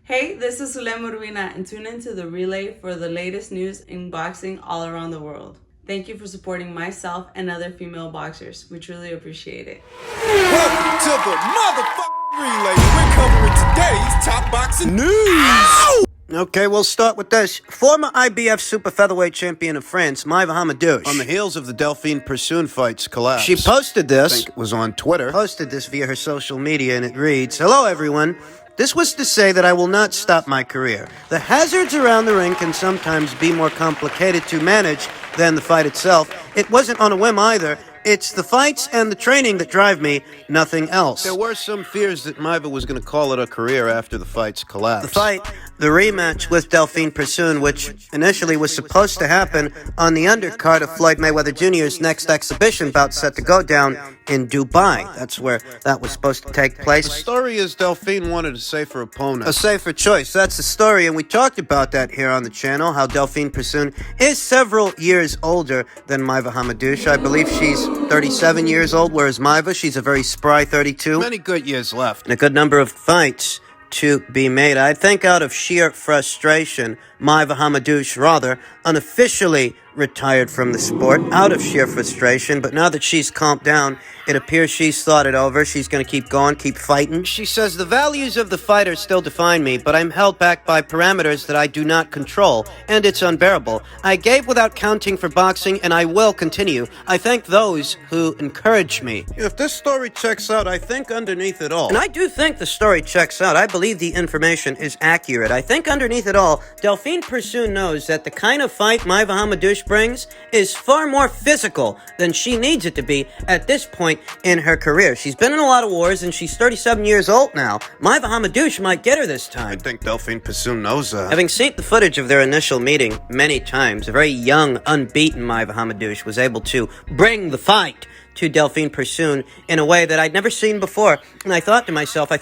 Hey, this is Zulem Urbina, and tune into the relay for the latest news in boxing all around the world. Thank you for supporting myself and other female boxers. We truly appreciate it. Welcome to the motherfucking relay. We're covering today's top boxing news. Ow! Okay, we'll start with this. Former IBF super featherweight champion of France, Maiva Hamadouche. On the heels of the Delphine Persoon fight's collapse. She posted this. I think it was on Twitter. Posted this via her social media, and it reads, "Hello, everyone. This was to say that I will not stop my career. The hazards around the ring can sometimes be more complicated to manage than the fight itself. It wasn't on a whim either. It's the fights and the training that drive me, nothing else." There were some fears that Maiva was going to call it a career after the fight's collapse. The fight, the rematch with Delphine Persoon, which initially was supposed to happen on the undercard of Floyd Mayweather Jr.'s next exhibition bout set to go down in Dubai. That's where that was supposed to take place. The story is Delphine wanted a safer opponent. A safer choice. That's the story, and we talked about that here on the channel, how Delphine Persoon is several years older than Maiva Hamadouche. I believe she's 37 years old, whereas Maiva, she's a very spry 32. Many good years left. And a good number of fights to be made. I think out of sheer frustration, Maiva Hamadouche, rather, unofficially retired from the sport out of sheer frustration, but now that she's calmed down, it appears she's thought it over. She's going to keep going, keep fighting. She says, "The values of the fighter still define me, but I'm held back by parameters that I do not control, and it's unbearable. I gave without counting for boxing, and I will continue. I thank those who encourage me." If this story checks out, I think underneath it all. And I do think the story checks out. I believe the information is accurate. I think underneath it all, Delphine Persoon knows that the kind of fight Maiva Hamadouche brings is far more physical than she needs it to be at this point in her career. She's been in a lot of wars, and she's 37 years old now. Maiva Hamadouche might get her this time. I think Delphine Persoon knows that. Having seen the footage of their initial meeting many times, a very young, unbeaten Maiva Hamadouche was able to bring the fight to Delphine Persoon in a way that I'd never seen before. And I thought to myself, I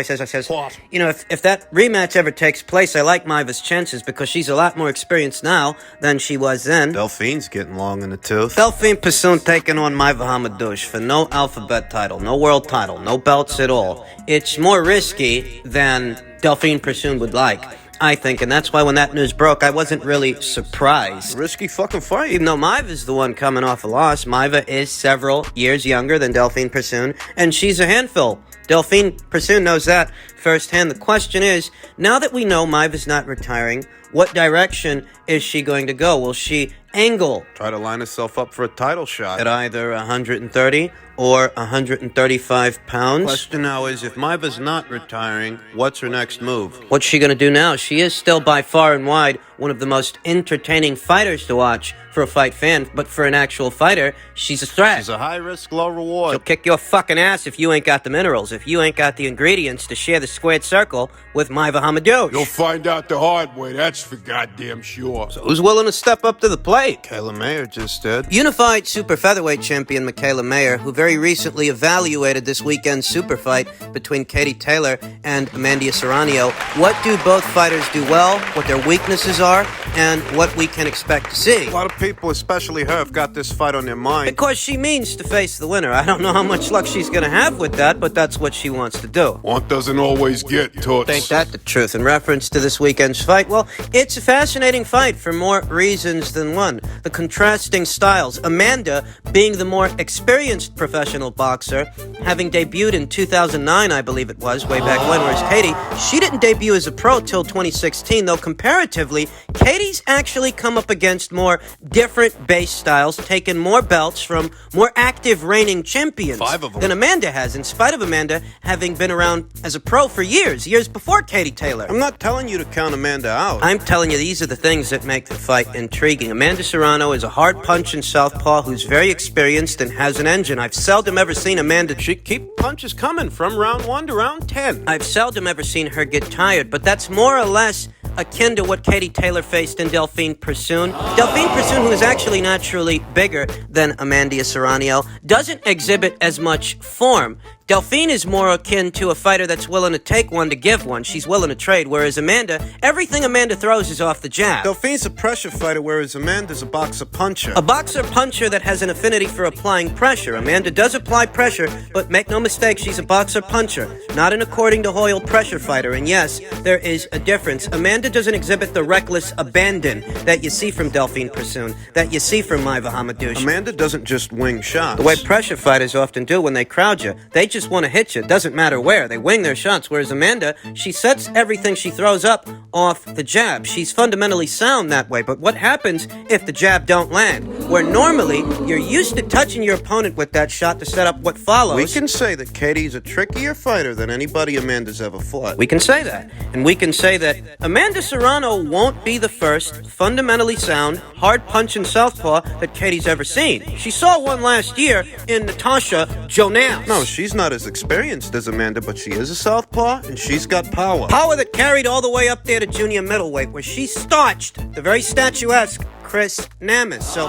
says, you know, if that rematch ever takes place, I like Maiva's chances because she's a lot more experienced now than she was then. Delphine's getting long in the tooth. Delphine Persoon taking on Maiva Hamadouche for no alphabet title, no world title, no belts at all. It's more risky than Delphine Persoon would like, I think, and that's why when that news broke, I wasn't really surprised. Risky fucking fight. Even though Maiva's the one coming off a loss, Maiva is several years younger than Delphine Persoon, and she's a handful. Delphine Persoon knows that firsthand. The question is, now that we know Maiva's not retiring, what direction is she going to go? Will she angle? Try to line herself up for a title shot. At either 130 or 135 pounds? Question now is, if Maiva's not retiring, what's her next move? What's she going to do now? She is still by far and wide one of the most entertaining fighters to watch for a fight fan, but for an actual fighter, she's a threat. She's a high risk, low reward. She'll kick your fucking ass if you ain't got the minerals, if you ain't got the ingredients to share the squared circle with Maiva Hamadouche. You'll find out the hard way, that's for goddamn sure. So who's willing to step up to the plate? Kayla Mayer just did. Unified super featherweight champion Michaela Mayer, who very recently evaluated this weekend's super fight between Katie Taylor and Amanda Serrano. What do both fighters do well, what their weaknesses are, and what we can expect to see. A lot of people, especially her, have got this fight on their mind. Because she means to face the winner. I don't know how much luck she's going to have with that, but that's what she wants to do. Want doesn't always get toots. Ain't that the truth? In reference to this weekend's fight, well, it's a fascinating fight for more reasons than one. The contrasting styles. Amanda being the more experienced professional boxer, having debuted in 2009, I believe it was, way back when, whereas Katie, she didn't debut as a pro till 2016, though comparatively, Katie's actually come up against more different base styles, taken more belts from more active reigning champions 5 of them. than Amanda has, in spite of Amanda having been around as a pro for years before Katie Taylor. I'm not telling you to count Amanda out. I'm telling you, these are the things that make the fight intriguing. Amanda Serrano is a hard-punching southpaw who's very experienced and has an engine. I've seldom ever seen Amanda... She keep punches coming from round 1 to round 10. I've seldom ever seen her get tired, but that's more or less akin to what Katie Taylor faced in Delphine Persoon. Delphine Persoon, who is actually naturally bigger than Amanda Serrano, doesn't exhibit as much form. Delphine is more akin to a fighter that's willing to take one to give one. She's willing to trade, whereas Amanda, everything Amanda throws is off the jab. Delphine's a pressure fighter, whereas Amanda's a boxer puncher. A boxer puncher that has an affinity for applying pressure. Amanda does apply pressure, but make no mistake, she's a boxer puncher, not an according to Hoyle pressure fighter. And yes, there is a difference. Amanda doesn't exhibit the reckless abandon that you see from Delphine Pursoon, that you see from Maiva Hamadouche. Amanda doesn't just wing shots. The way pressure fighters often do when they crowd you. They just want to hit you. Doesn't matter where. They wing their shots. Whereas Amanda, she sets everything she throws up off the jab. She's fundamentally sound that way. But what happens if the jab don't land? Where normally you're used to touching your opponent with that shot to set up what follows. We can say that Katie's a trickier fighter than anybody Amanda's ever fought. We can say that. And we can say that Amanda Serrano won't be the first fundamentally sound, hard-punching southpaw that Katie's ever seen. She saw one last year in Natasha Jonas. No, she's not as experienced as Amanda, but she is a southpaw, and she's got power. Power that carried all the way up there to junior middleweight, where she starched the very statuesque Chris Namis. So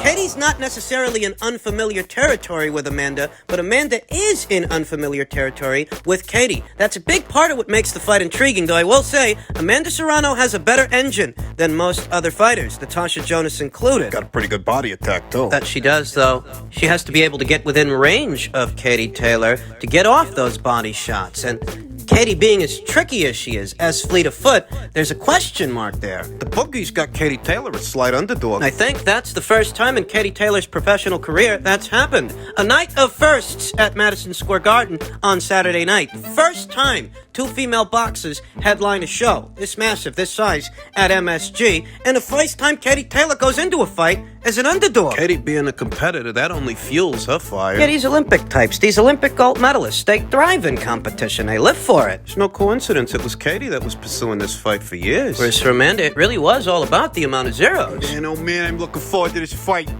Katie's not necessarily in unfamiliar territory with Amanda, but Amanda is in unfamiliar territory with Katie. That's a big part of what makes the fight intriguing, though I will say Amanda Serrano has a better engine than most other fighters, Natasha Jonas included. Got a pretty good body attack, too. That she does, though. She has to be able to get within range of Katie Taylor to get off those body shots. And Katie being as tricky as she is, as fleet of foot, there's a question mark there. The boogie's got Katie Taylor a slight underdog. I think that's the first time in Katie Taylor's professional career that's happened. A night of firsts at Madison Square Garden on Saturday night. First time two female boxers headline a show this massive, this size at MSG, and the first time Katie Taylor goes into a fight as an underdog. Katie being a competitor, that only fuels her fire. Yeah, these Olympic types, these Olympic gold medalists, they thrive in competition. They live for it. It's no coincidence. It was Katie that was pursuing this fight for years. Whereas for Amanda, it really was all about the amount of zeros. Man, oh man, I'm looking forward to this fight.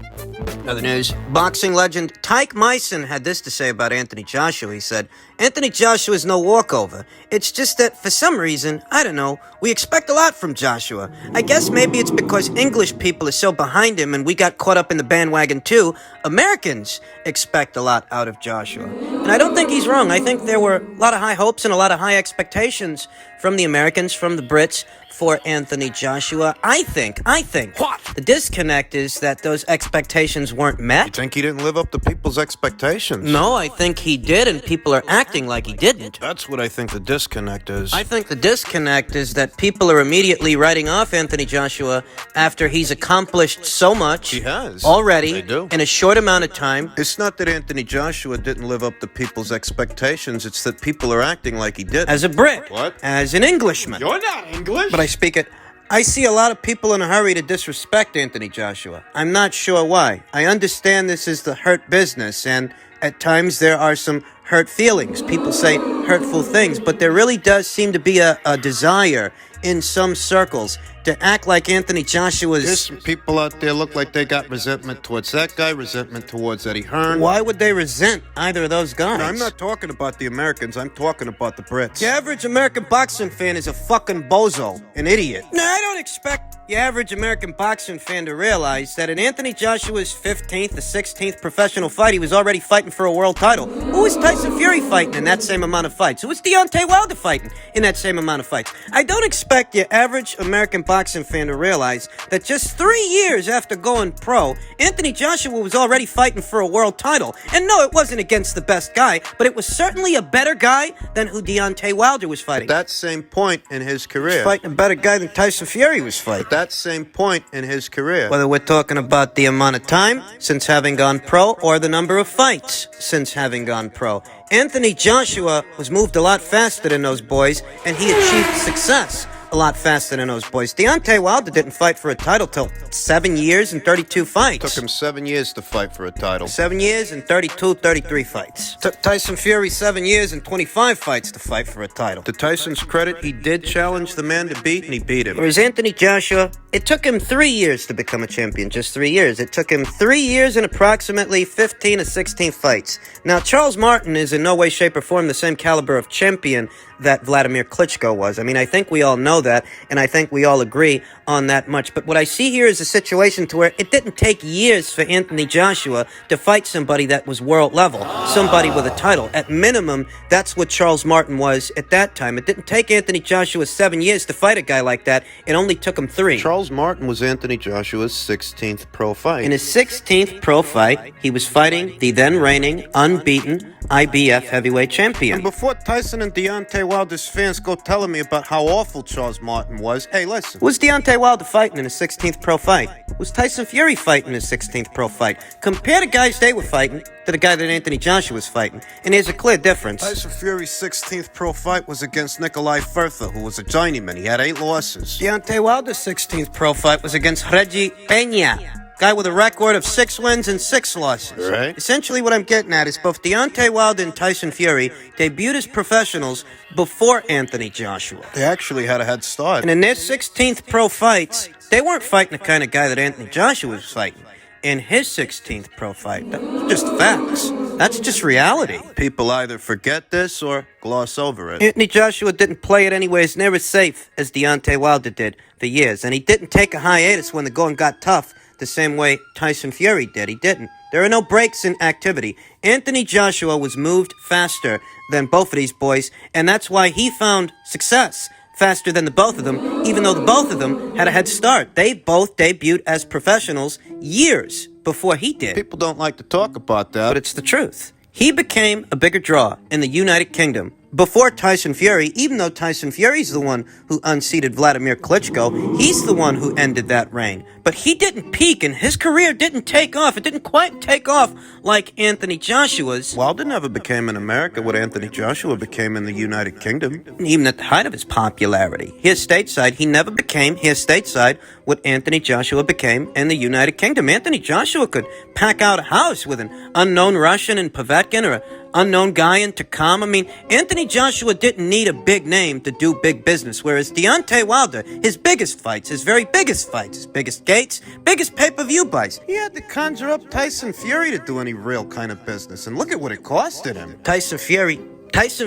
Other news, boxing legend Tyke Myson had this to say about Anthony Joshua. He said, Anthony Joshua is no walkover. It's just that for some reason, I don't know, we expect a lot from Joshua. I guess maybe it's because English people are so behind him and we got caught up in the bandwagon too. Americans expect a lot out of Joshua. And I don't think he's wrong. I think there were a lot of high hopes and a lot of high expectations from the Americans, from the Brits, for Anthony Joshua. I think What? the disconnect is that those expectations weren't met. You think he didn't live up to people's expectations? No, I think he did, and people are acting like he didn't. That's what I think the disconnect is. I think the disconnect is that people are immediately writing off Anthony Joshua after he's accomplished so much He has. already They do. in a short amount of time. It's not that Anthony Joshua didn't live up to people's expectations. It's that people are acting like he did. As a Brit, What? as an Englishman. You're not English. But I speak it. I see a lot of people in a hurry to disrespect Anthony Joshua. I'm not sure why. I understand this is the hurt business, and at times there are some hurt feelings. People say hurtful things, but there really does seem to be a desire in some circles to act like Anthony Joshua's... There's some people out there look like they got resentment towards that guy, resentment towards Eddie Hearn. Why would they resent either of those guys? No, I'm not talking about the Americans. I'm talking about the Brits. The average American boxing fan is a fucking bozo, an idiot. No, I don't expect the average American boxing fan to realize that in Anthony Joshua's 15th to 16th professional fight, he was already fighting for a world title. Who was Tyson Fury fighting in that same amount of fights? Who was Deontay Wilder fighting in that same amount of fights? I don't expect your average American boxing fan to realize that just 3 years after going pro, Anthony Joshua was already fighting for a world title. And no, it wasn't against the best guy, but it was certainly a better guy than who Deontay Wilder was fighting. At that same point in his career. He was fighting a better guy than Tyson Fury was fighting. At that same point in his career. Whether we're talking about the amount of time since having gone pro or the number of fights since having gone pro, Anthony Joshua was moved a lot faster than those boys, and he achieved success a lot faster than those boys. Deontay Wilder didn't fight for a title till 7 years and 32 fights. Took him 7 years to fight for a title. 7 years and 33 fights. Took Tyson Fury 7 years and 25 fights to fight for a title. To Tyson's credit, he did challenge the man to beat, and he beat him. Whereas Anthony Joshua, it took him 3 years to become a champion. Just 3 years. It took him 3 years and approximately 15 to 16 fights. Now, Charles Martin is in no way, shape, or form the same caliber of champion that Vladimir Klitschko was. I mean, I think we all know know that, and I think we all agree on that much. But what I see here is a situation to where it didn't take years for Anthony Joshua to fight somebody that was world level, somebody with a title. At minimum, that's what Charles Martin was at that time. It didn't take Anthony Joshua 7 years to fight a guy like that. It only took him 3. Charles Martin was Anthony Joshua's 16th pro fight. In his 16th pro fight, he was fighting the then reigning, unbeaten IBF heavyweight champion. And before Tyson and Deontay Wilder's fans go telling me about how awful Charles Martin was, hey, listen. Was Deontay Wilder fighting in his 16th pro fight? Was Tyson Fury fighting in his 16th pro fight? Compare the guys they were fighting to the guy that Anthony Joshua was fighting, and there's a clear difference. Tyson Fury's 16th pro fight was against Nikolai Firtha, who was a journeyman. He had 8 losses. Deontay Wilder's 16th pro fight was against Reggie Peña, guy with a record of 6 wins and 6 losses. Right. Essentially what I'm getting at is both Deontay Wilder and Tyson Fury debuted as professionals before Anthony Joshua. They actually had a head start. And in their 16th pro fights, they weren't fighting the kind of guy that Anthony Joshua was fighting. In his 16th pro fight, that's just facts. That's just reality. People either forget this or gloss over it. Anthony Joshua didn't play it anyways near as safe as Deontay Wilder did for years. And he didn't take a hiatus when the going got tough the same way Tyson Fury did. He didn't. There are no breaks in activity. Anthony Joshua was moved faster than both of these boys, and that's why he found success faster than the both of them, even though the both of them had a head start. They both debuted as professionals years before he did. People don't like to talk about that. But it's the truth. He became a bigger draw in the United Kingdom before Tyson Fury, even though Tyson Fury's the one who unseated Vladimir Klitschko. He's the one who ended that reign. But he didn't peak, and his career didn't take off. It didn't quite take off like Anthony Joshua's. Wilder never became in America what Anthony Joshua became in the United Kingdom. Even at the height of his popularity. Here stateside, he never became here stateside what Anthony Joshua became in the United Kingdom. Anthony Joshua could pack out a house with an unknown Russian in Povetkin or an unknown guy in Tacoma. I mean, Anthony Joshua didn't need a big name to do big business, whereas Deontay Wilder, his biggest fights, his very biggest fights, his biggest gates, biggest pay-per-view buys, He had to conjure up Tyson Fury to do any real kind of business, and look at what it costed him. Tyson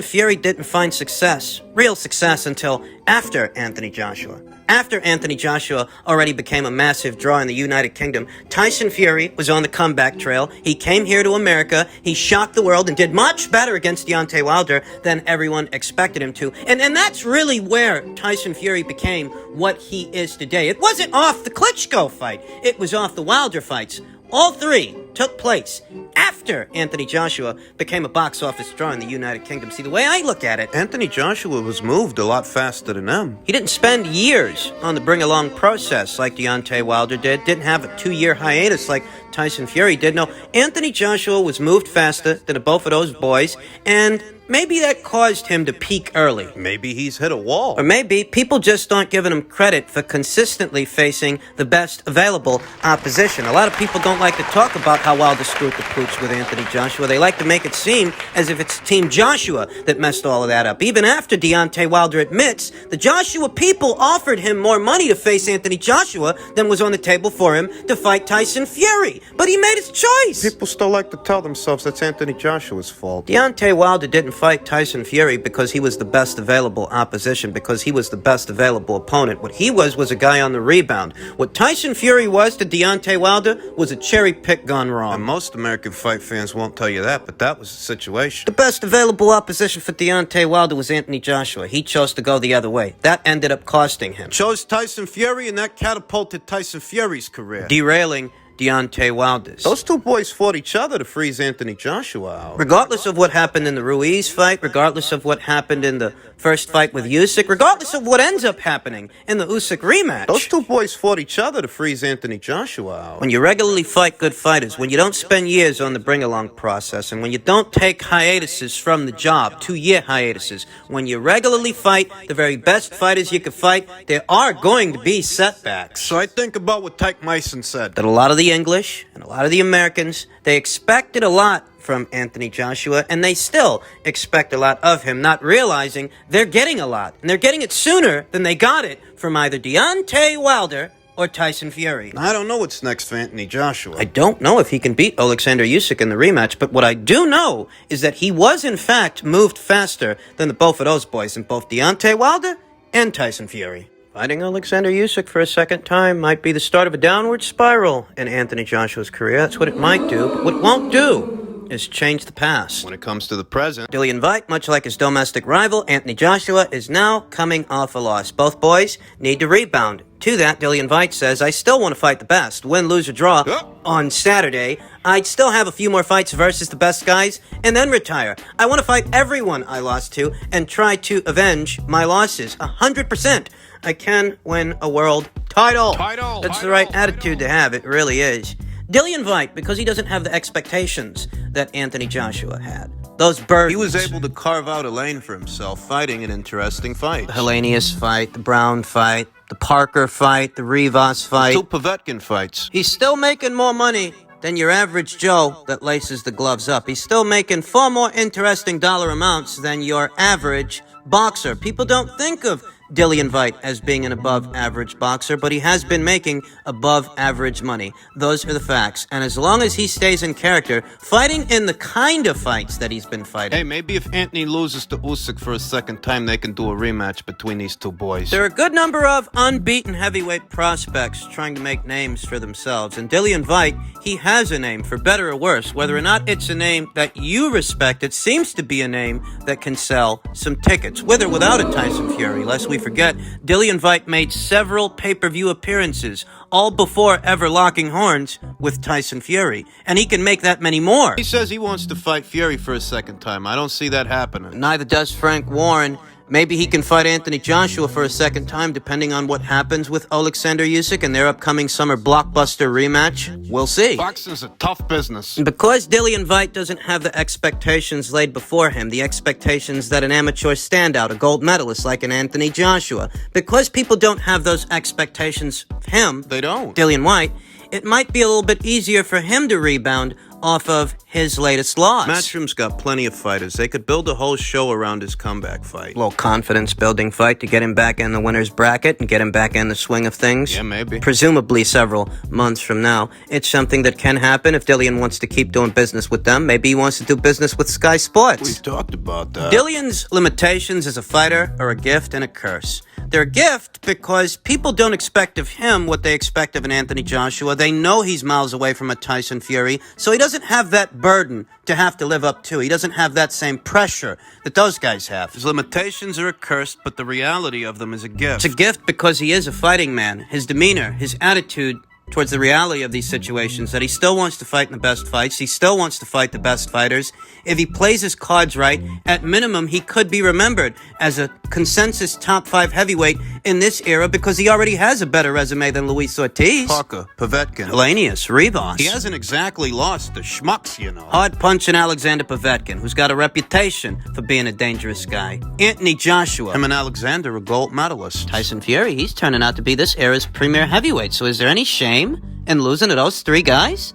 Fury didn't find success, real success, until after Anthony Joshua. After Anthony Joshua already became a massive draw in the United Kingdom, Tyson Fury was on the comeback trail. He came here to America, he shocked the world, and did much better against Deontay Wilder than everyone expected him to. And that's really where Tyson Fury became what he is today. It wasn't off the Klitschko fight, it was off the Wilder fights. All 3 took place after Anthony Joshua became a box office draw in the United Kingdom. See, the way I look at it, Anthony Joshua was moved a lot faster than them. he didn't spend years on the bring-along process like Deontay Wilder did, didn't have a 2-year hiatus like Tyson Fury did. No, Anthony Joshua was moved faster than the both of those boys, and maybe that caused him to peak early. Maybe he's hit a wall. Or maybe people just aren't giving him credit for consistently facing the best available opposition. A lot of people don't like to talk about how Wilder screwed the pooch with Anthony Joshua. They like to make it seem as if it's Team Joshua that messed all of that up. Even after Deontay Wilder admits the Joshua people offered him more money to face Anthony Joshua than was on the table for him to fight Tyson Fury. But he made his choice. People still like to tell themselves that's Anthony Joshua's fault. Deontay Wilder didn't fight Tyson Fury because he was the best available opposition, because he was the best available opponent. What he was a guy on the rebound. What Tyson Fury was to Deontay Wilder was a cherry pick gone wrong. And most American fight fans won't tell you that, but that was the situation. The best available opposition for Deontay Wilder was Anthony Joshua. He chose to go the other way. That ended up costing him. Chose Tyson Fury, and that catapulted Tyson Fury's career. Derailing Deontay Wilder's. Those 2 boys fought each other to freeze Anthony Joshua out. Regardless of what happened in the Ruiz fight, regardless of what happened in the first fight with Usyk, regardless of what ends up happening in the Usyk rematch. Those 2 boys fought each other to freeze Anthony Joshua out. When you regularly fight good fighters, when you don't spend years on the bring-along process, and when you don't take hiatuses from the job, 2-year hiatuses, when you regularly fight the very best fighters you could fight, there are going to be setbacks. So I think about what Tyke Mason said. That a lot of the English and a lot of the Americans, they expected a lot from Anthony Joshua, and they still expect a lot of him, not realizing they're getting a lot, and they're getting it sooner than they got it from either Deontay Wilder or Tyson Fury. I don't know what's next for Anthony Joshua. I don't know if he can beat Alexander Usyk in the rematch, but what I do know is that he was in fact moved faster than the both of those boys, and both Deontay Wilder and Tyson Fury. Fighting Alexander Usyk for a second time might be the start of a downward spiral in Anthony Joshua's career. That's what it might do. But what it won't do is change the past. When it comes to the present, Dillian Whyte, much like his domestic rival, Anthony Joshua, is now coming off a loss. Both boys need to rebound. To that, Dillian Whyte says, I still want to fight the best. Win, lose, or draw on Saturday. I'd still have a few more fights versus the best guys and then retire. I want to fight everyone I lost to and try to avenge my losses. 100%. I can win a world title. That's the right attitude to have. It really is. Dillian Whyte, because he doesn't have the expectations that Anthony Joshua had. Those burdens. he was able to carve out a lane for himself, fighting an interesting fight. The Hellenius fight, the Brown fight, the Parker fight, the Rivas fight. 2 Povetkin fights. He's still making more money than your average Joe that laces the gloves up. He's still making far more interesting dollar amounts than your average boxer. People don't think of Dillian Whyte as being an above-average boxer, but he has been making above-average money. Those are the facts. And as long as he stays in character, fighting in the kind of fights that he's been fighting. Hey, maybe if Anthony loses to Usyk for a second time, they can do a rematch between these 2 boys. There are a good number of unbeaten heavyweight prospects trying to make names for themselves. And Dillian Whyte, he has a name, for better or worse. Whether or not it's a name that you respect, it seems to be a name that can sell some tickets, with or without a Tyson Fury. Lest we forget, Dillian Whyte made several pay-per-view appearances, all before ever locking horns with Tyson Fury. And he can make that many more. He says he wants to fight Fury for a second time. I don't see that happening. Neither does Frank Warren. Maybe he can fight Anthony Joshua for a second time, depending on what happens with Alexander Usyk and their upcoming summer blockbuster rematch. We'll see. Boxing's a tough business. Because Dillian Whyte doesn't have the expectations laid before him, the expectations that an amateur standout, a gold medalist like an Anthony Joshua, because people don't have those expectations of him, They don't. Dillian Whyte, it might be a little bit easier for him to rebound off of his latest loss. Matchroom's got plenty of fighters. They could build a whole show around his comeback fight. A little confidence-building fight to get him back in the winner's bracket and get him back in the swing of things. Yeah, maybe. Presumably several months from now. It's something that can happen if Dillian wants to keep doing business with them. Maybe he wants to do business with Sky Sports. We've talked about that. Dillian's limitations as a fighter are a gift and a curse. They're a gift because people don't expect of him what they expect of an Anthony Joshua. They know he's miles away from a Tyson Fury, so he doesn't have that burden to have to live up to. He doesn't have that same pressure that those guys have. His limitations are a curse, but the reality of them is a gift. It's a gift because he is a fighting man. His demeanor, his attitude towards the reality of these situations, that he still wants to fight in the best fights. He still wants to fight the best fighters. If he plays his cards right, at minimum, he could be remembered as a consensus top 5 heavyweight in this era because he already has a better resume than Luis Ortiz, Parker, Povetkin. Hellenius, Rivas. He hasn't exactly lost the schmucks, you know. Hard-punching Alexander Povetkin, who's got a reputation for being a dangerous guy. Anthony Joshua. Him and Alexander are gold medalists. Tyson Fury, he's turning out to be this era's premier heavyweight, so is there any shame in losing to those 3 guys?